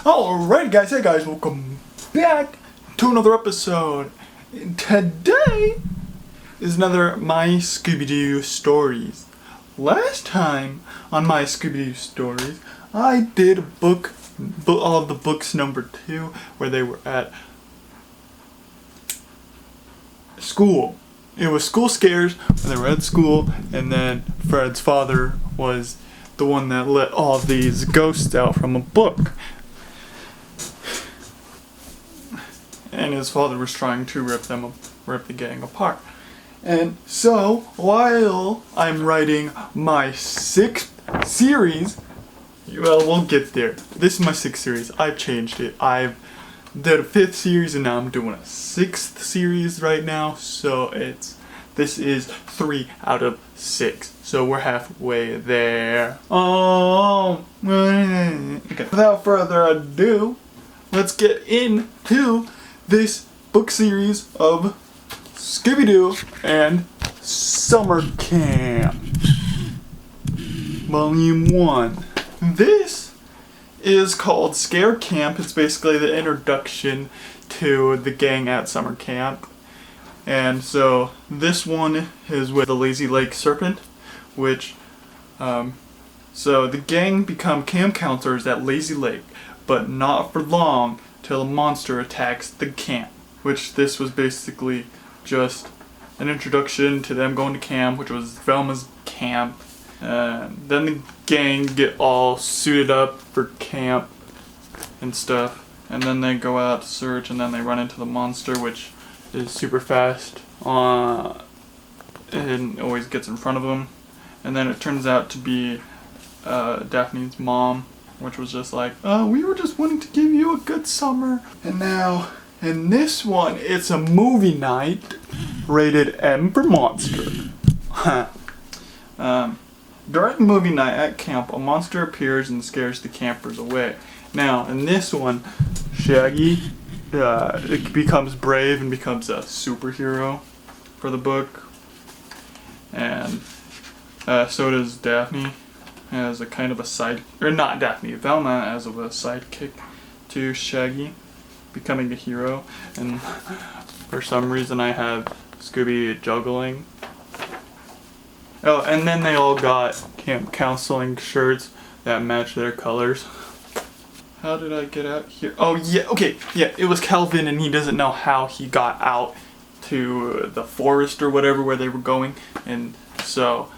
Alright guys, hey guys, welcome back to another episode. Today is another My Scooby Doo Stories. Last time on My Scooby Doo Stories, I did all of the books number 2 where they were at school. It was school scares when they were at school, and then Fred's father was the one that let all these ghosts out from a book. And his father was trying to rip the gang apart. And so, while I'm writing my 6th series, well, we'll get there. This is my 6th series. I've changed it. I've did a 5th series, and now I'm doing a 6th series right now. So this is 3 out of 6. So we're halfway there. Oh, okay. Without further ado, let's get into this book series of Scooby Doo and Summer Camp, Volume 1. This is called Scare Camp. It's basically the introduction to the gang at summer camp. And so this one is with the Lazy Lake Serpent, which, so the gang become camp counselors at Lazy Lake, but not for long till a monster attacks the camp, which this was basically just an introduction to them going to camp, which was Velma's camp. Then the gang get all suited up for camp and stuff, and then they go out to search, and then they run into the monster, which is super fast and always gets in front of them. And then it turns out to be Daphne's mom, which was just like, we were just wanting to give you a good summer. And now, in this one, it's a movie night, rated M for monster. During movie night at camp, a monster appears and scares the campers away. Now, in this one, Shaggy becomes brave and becomes a superhero for the book. And so does Daphne as a kind of a not Daphne, Velma as of a sidekick to Shaggy, becoming a hero. And for some reason I have Scooby juggling. Oh, and then they all got camp counseling shirts that match their colors. How did I get out here? Oh yeah, okay, yeah, it was Calvin, and he doesn't know how he got out to the forest or whatever where they were going, and so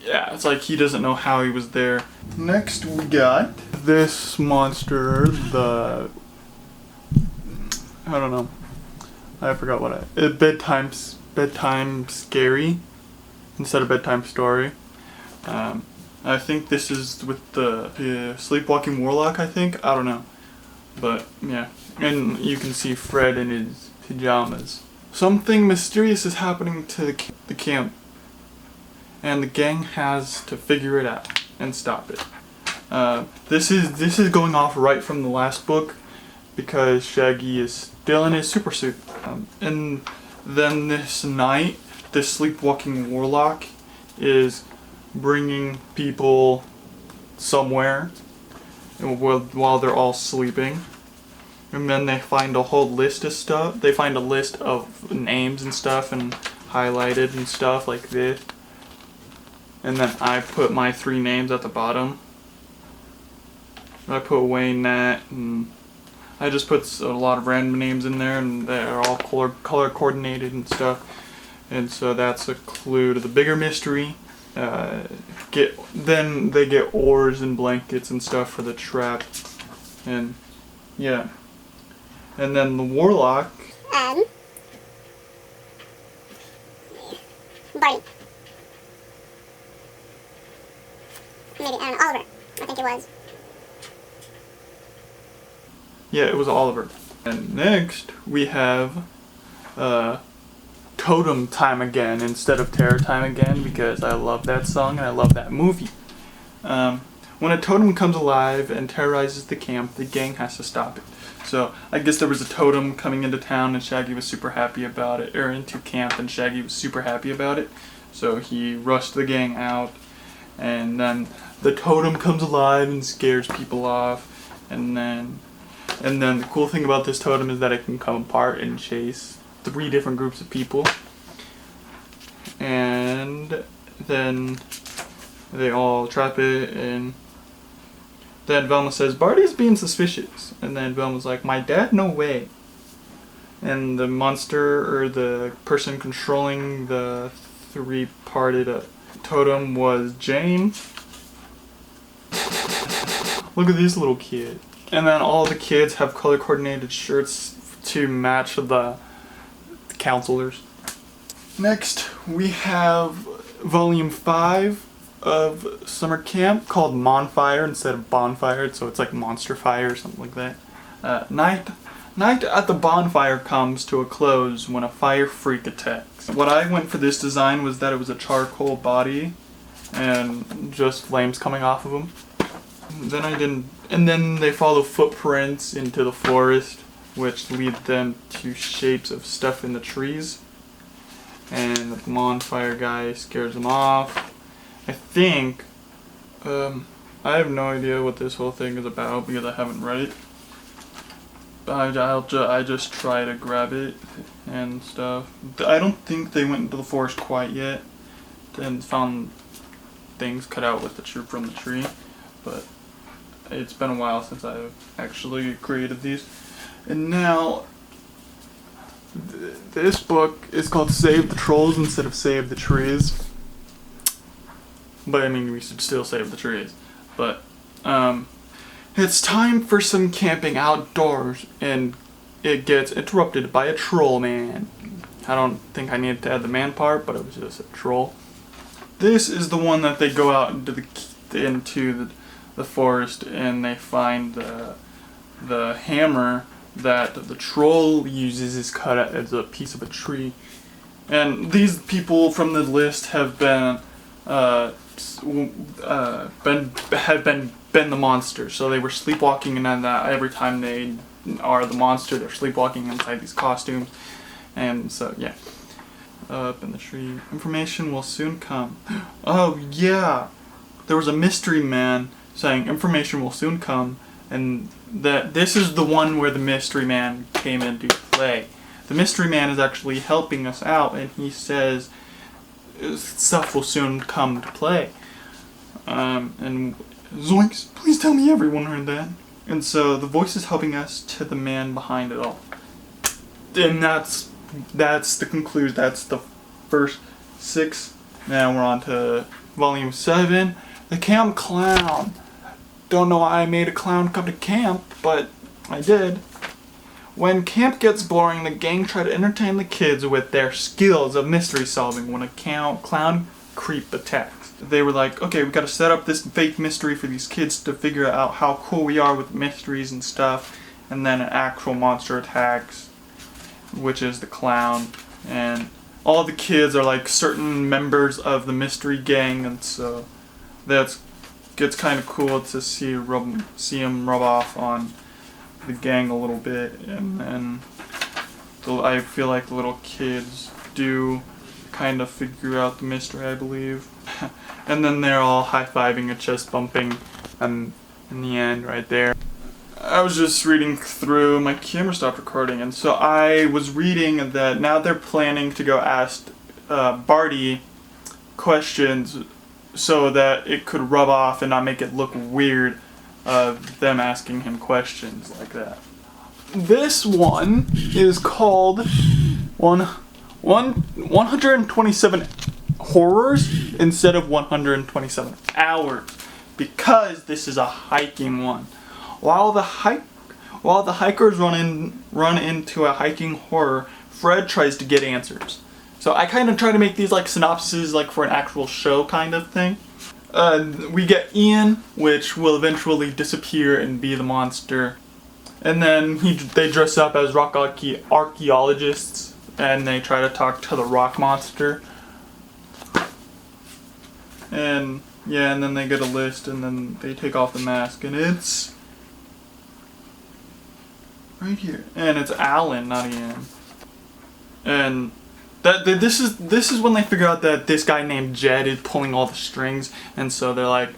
yeah, it's like he doesn't know how he was there. Next we got this monster, I don't know, I forgot what Bedtime Scary instead of Bedtime Story. I think this is with the Sleepwalking Warlock, I think. I don't know. But, yeah. And you can see Fred in his pajamas. Something mysterious is happening to the camp, and the gang has to figure it out and stop it. This is going off right from the last book, because Shaggy is still in his super suit. And then this night, the Sleepwalking Warlock is bringing people somewhere while they're all sleeping. And then they find a whole list of stuff. They find a list of names and stuff, and highlighted and stuff like this. And then I put my 3 names at the bottom. I put Wayne, Nat, and I just put a lot of random names in there, and they're all color coordinated and stuff. And so that's a clue to the bigger mystery. Then they get oars and blankets and stuff for the trap, and yeah. And then the warlock. Barney. Maybe, I don't know, Oliver, I think it was. Yeah, it was Oliver. And next we have Totem Time again instead of Terror Time again, because I love that song and I love that movie. When a totem comes alive and terrorizes the camp, the gang has to stop it. So I guess there was a totem coming into town, and Shaggy was super happy about it, or into camp, and Shaggy was super happy about it. So he rushed the gang out, and then the totem comes alive and scares people off, and then the cool thing about this totem is that it can come apart and chase 3 different groups of people, and then they all trap it, and then Velma says, "Barty's being suspicious," and then Velma's like, "My dad? No way." And the monster, or the person controlling the 3-parted totem, was Jane. Look at these little kids. And then all the kids have color coordinated shirts to match the counselors. Next, we have Volume 5 of Summer Camp, called Monfire instead of Bonfire, so it's like Monster Fire or something like that. Night at the bonfire comes to a close when a fire freak attacks. What I went for this design was that it was a charcoal body and just flames coming off of him. And then they follow footprints into the forest, which lead them to shapes of stuff in the trees. And the bonfire guy scares them off. I think, I have no idea what this whole thing is about because I haven't read it. I just try to grab it and stuff. I don't think they went into the forest quite yet and found things cut out with from the tree, but it's been a while since I've actually created these. And now, this book is called Save the Trolls instead of Save the Trees. But I mean, we should still save the trees. But, it's time for some camping outdoors, and it gets interrupted by a troll man. I don't think I needed to add the man part, but it was just a troll. This is the one that they go out into the forest, and they find the hammer that the troll uses is cut out as a piece of a tree. And these people from the list have been the monster, so they were sleepwalking, and then that every time they are the monster, they're sleepwalking inside these costumes. And so yeah, up in the tree, information will soon come. Oh yeah, there was a mystery man saying information will soon come, and that this is the one where the mystery man came into play. The mystery man is actually helping us out, and he says stuff will soon come to play. And zoinks, please tell me everyone heard that. And so the voice is helping us to the man behind it all. And that's the conclusion. That's the first 6. Now we're on to Volume 7, The Camp Clown. Don't know why I made a clown come to camp, but I did. When camp gets boring, the gang try to entertain the kids with their skills of mystery solving when a clown creep attacks. They were like, okay, we gotta set up this fake mystery for these kids to figure out how cool we are with mysteries and stuff, and then an actual monster attacks, which is the clown, and all the kids are like certain members of the mystery gang, and so gets kind of cool to see him rub off on the gang a little bit, and then I feel like the little kids do kind of figure out the mystery, I believe. And then they're all high-fiving and chest bumping, and in the end, right there. I was just reading through, my camera stopped recording, and so I was reading that now they're planning to go ask Barty questions so that it could rub off and not make it look weird of them asking him questions like that. This one is called 127 Horrors instead of 127 Hours, because this is a hiking one. While the hikers run into a hiking horror, Fred tries to get answers. So I kind of try to make these like synopses like for an actual show kind of thing. We get Ian, which will eventually disappear and be the monster. And then they dress up as rock archaeologists, and they try to talk to the rock monster. And yeah, and then they get a list, and then they take off the mask, and it's right here. And it's Alan, not Ian. And This is when they figure out that this guy named Jed is pulling all the strings, and so they're like,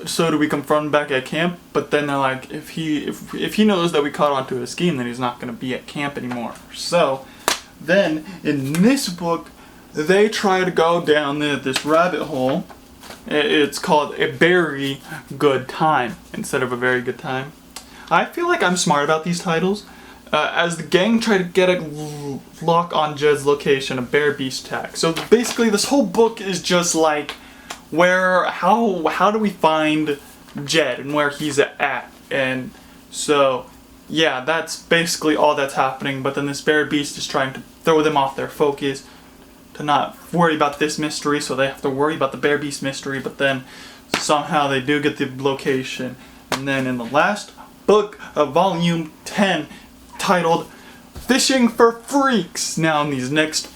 so do we confront him back at camp? But then they're like, if he knows that we caught on to his scheme, then he's not going to be at camp anymore. So then in this book, they try to go down this rabbit hole. It's called A Very Good Time instead of A Very Good Time. I feel like I'm smart about these titles. As the gang try to get a lock on Jed's location, a bear beast attack. So basically this whole book is just like, how do we find Jed and where he's at? And so, yeah, that's basically all that's happening. But then this bear beast is trying to throw them off their focus, to not worry about this mystery, so they have to worry about the bear beast mystery. But then somehow they do get the location. And then in the last book of volume 10, titled Fishing for Freaks. Now in these next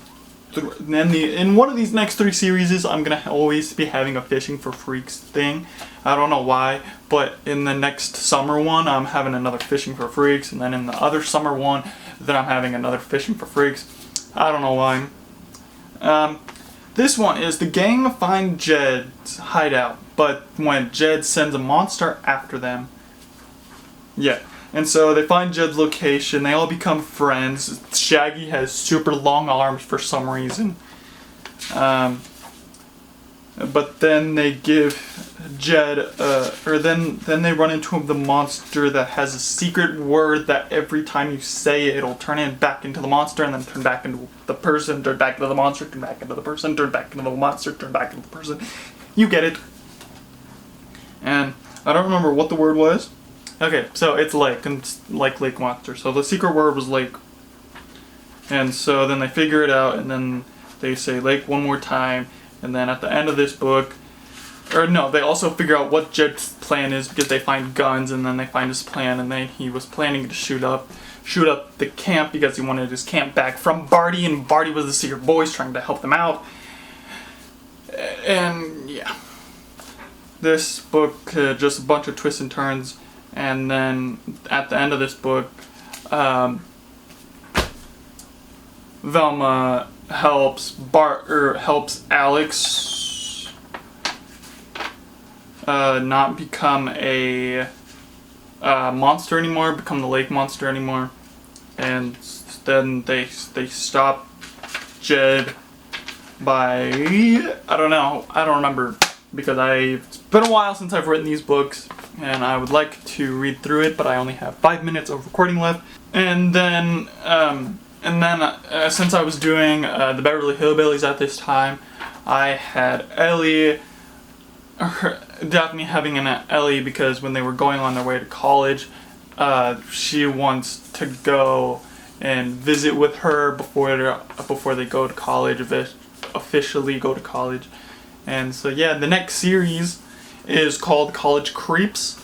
in one of these next 3 series, I'm gonna always be having a Fishing for Freaks thing. I don't know why, but in the next summer one, I'm having another Fishing for Freaks, and then in the other summer one, then I'm having another Fishing for Freaks. I don't know why. This one is the gang find Jed's hideout, but when Jed sends a monster after them. Yeah. And so they find Jed's location, they all become friends. Shaggy has super long arms for some reason. But then they give Jed, then they run into the monster that has a secret word that every time you say it, it'll turn it back into the monster, and then turn back into the person, turn back into the monster, turn back into the person, turn back into the monster, turn back into the person. You get it. And I don't remember what the word was. Okay, so it's lake, and it's like lake monster. So the secret word was lake. And so then they figure it out, and then they say lake one more time, and then at the end of this book, or no, they also figure out what Jed's plan is, because they find guns, and then they find his plan, and then he was planning to shoot up the camp because he wanted his camp back from Barty, and Barty was the secret boys trying to help them out. And yeah. This book, just a bunch of twists and turns. And then at the end of this book, Velma helps Alex not become a monster anymore, become the lake monster anymore, and then they stop Jed by I don't remember, because it's been a while since I've written these books. And I would like to read through it, but I only have 5 minutes of recording left. And then since I was doing the Beverly Hillbillies at this time, I had Daphne having an Ellie, because when they were going on their way to college, she wants to go and visit with her before they go to college, officially go to college. And so yeah, the next series is called College Creeps,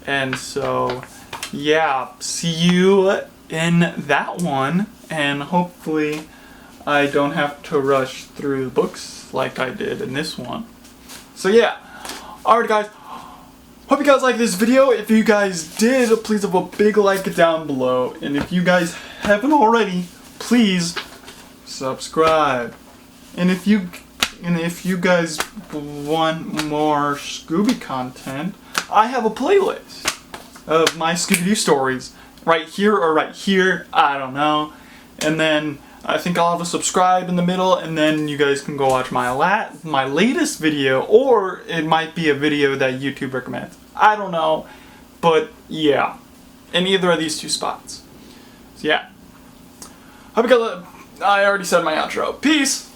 and so yeah, see you in that one, and hopefully I don't have to rush through the books like I did in this one. So yeah, alright guys, hope you guys liked this video. If you guys did, please have a big like down below, and if you guys haven't already, please subscribe. And if you guys want more Scooby content, I have a playlist of my Scooby Doo stories right here or right here, I don't know. And then I think I'll have a subscribe in the middle, and then you guys can go watch my latest video, or it might be a video that YouTube recommends. I don't know, but yeah, in either of these 2 spots. So yeah, hope you guys. I already said my outro. Peace.